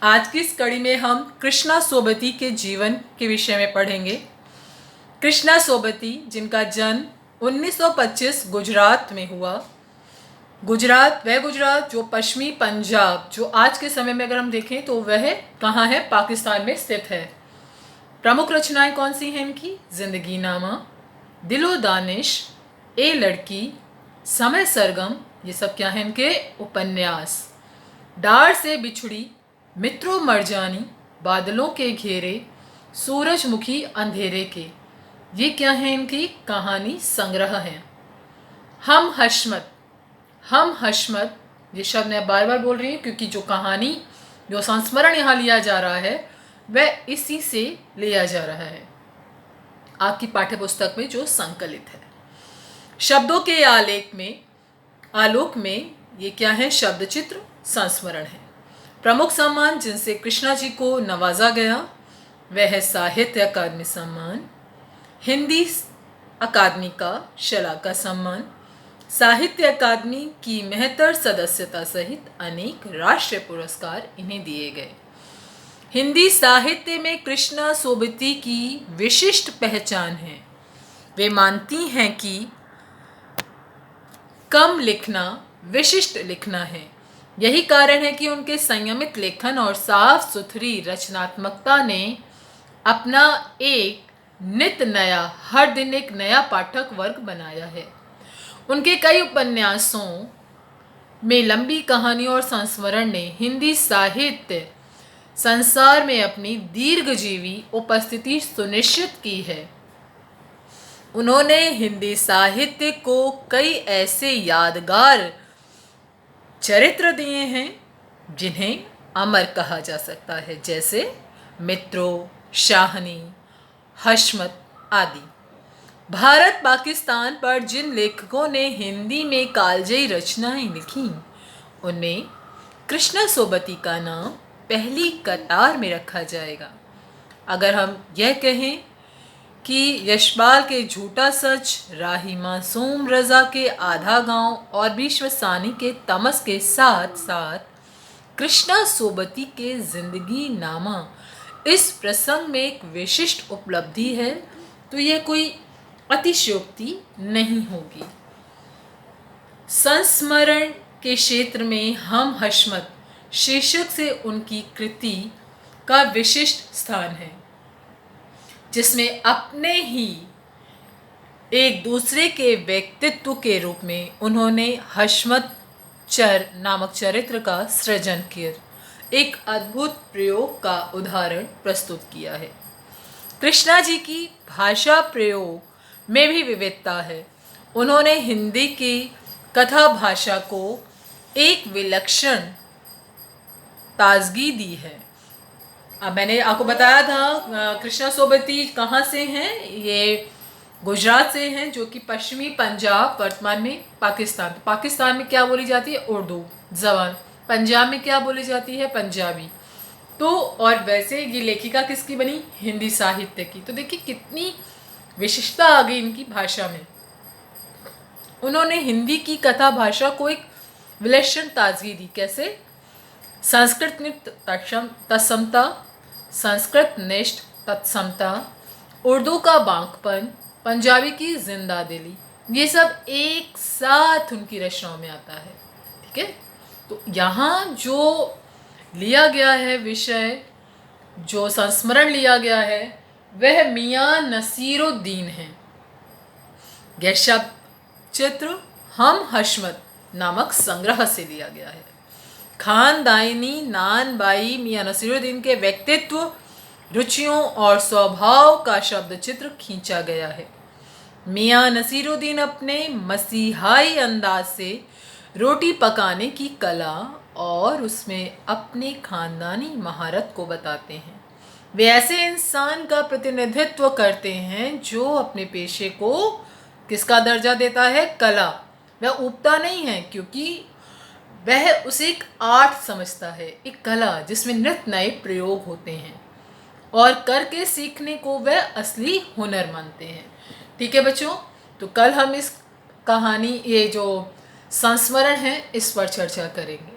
आज की इस कड़ी में हम कृष्णा सोबती के जीवन के विषय में पढ़ेंगे। कृष्णा सोबती, जिनका जन्म 1925 गुजरात में हुआ। गुजरात जो पश्चिमी पंजाब, जो आज के समय में अगर हम देखें तो वह कहाँ है? पाकिस्तान में स्थित है। प्रमुख रचनाएं कौन सी हैं इनकी? जिंदगी नामा, दिलो दानिश, ए लड़की, समय सरगम, ये सब क्या है इनके उपन्यास। डार से बिछुड़ी, मित्रों मरजानी, बादलों के घेरे, सूरजमुखी अंधेरे के, ये क्या है इनकी कहानी संग्रह है। हम हशमत, ये शब्द मैं बार बार बोल रही हूँ क्योंकि जो कहानी, जो संस्मरण यहाँ लिया जा रहा है वह इसी से लिया जा रहा है, आपकी पाठ्य पुस्तक में जो संकलित है। शब्दों के आलोक में ये क्या है? शब्द चित्र संस्मरण है। प्रमुख सम्मान जिनसे कृष्णा जी को नवाजा गया वह है साहित्य अकादमी सम्मान, हिंदी अकादमी का शलाका सम्मान, साहित्य अकादमी की महत्तर सदस्यता सहित अनेक राष्ट्रीय पुरस्कार इन्हें दिए गए। हिंदी साहित्य में कृष्णा सोबती की विशिष्ट पहचान है। वे मानती हैं कि कम लिखना विशिष्ट लिखना है। यही कारण है कि उनके संयमित लेखन और साफ सुथरी रचनात्मकता ने अपना एक नित नया, हर दिन एक नया पाठक वर्ग बनाया है। उनके कई उपन्यासों में लंबी कहानियों और संस्मरण ने हिंदी साहित्य संसार में अपनी दीर्घजीवी उपस्थिति सुनिश्चित की है। उन्होंने हिंदी साहित्य को कई ऐसे यादगार चरित्र दिए हैं जिन्हें अमर कहा जा सकता है, जैसे मित्रों, शाहनी, हशमत आदि। भारत पाकिस्तान पर जिन लेखकों ने हिंदी में कालजयी रचनाएं लिखी उनमें कृष्णा सोबती का नाम पहली कतार में रखा जाएगा। अगर हम यह कहें कि यशपाल के झूठा सच, राही मासूम रजा के आधा गांव और विश्व सानी के तमस के साथ साथ कृष्णा सोबती के जिंदगी नामा इस प्रसंग में एक विशिष्ट उपलब्धि है, तो यह कोई अतिशयोक्ति नहीं होगी। संस्मरण के क्षेत्र में हम हशमत शीर्षक से उनकी कृति का विशिष्ट स्थान है, जिसमें अपने ही एक दूसरे के व्यक्तित्व के रूप में उन्होंने हशमत चर नामक चरित्र का सृजन कर एक अद्भुत प्रयोग का उदाहरण प्रस्तुत किया है। कृष्णा जी की भाषा प्रयोग में भी विविधता है। उन्होंने हिंदी की कथा भाषा को एक विलक्षण ताजगी दी है। अब मैंने आपको बताया था कृष्णा सोबती कहाँ से हैं? ये गुजरात से हैं, जो कि पश्चिमी पंजाब, वर्तमान में पाकिस्तान। पाकिस्तान में क्या बोली जाती है? उर्दू जबान। पंजाब में क्या बोली जाती है? पंजाबी। तो और वैसे ये लेखिका किसकी बनी? हिंदी साहित्य की। तो देखिए कितनी विशिष्टता आ गई इनकी भाषा में। उन्होंने हिंदी की कथा भाषा को एक विलक्षण ताजगी दी। कैसे? संस्कृत निष्ठ तत्समता, संस्कृत निष्ठ तत्समता, उर्दू का बांकपन, पंजाबी की जिंदा दिली, ये सब एक साथ उनकी रचनाओं में आता है। ठीक है, तो यहाँ जो लिया गया है विषय, जो संस्मरण लिया गया है, वह मियाँ नसीरुद्दीन है। यह शब्द चित्र हम हशमत नामक संग्रह से लिया गया है। खानदानी नान बाई मियाँ नसीरुद्दीन के व्यक्तित्व, रुचियों और स्वभाव का शब्द चित्र खींचा गया है। मियाँ नसीरुद्दीन अपने मसीहाई अंदाज से रोटी पकाने की कला और उसमें अपने खानदानी महारत को बताते हैं। वे ऐसे इंसान का प्रतिनिधित्व करते हैं जो अपने पेशे को किसका दर्जा देता है? कला। वह ऊबता नहीं है, क्योंकि वह उसे एक आर्ट समझता है, एक कला जिसमें नित नए प्रयोग होते हैं और करके सीखने को वह असली हुनर मानते हैं। ठीक है बच्चों, तो कल हम इस कहानी, ये जो संस्मरण है, इस पर चर्चा करेंगे।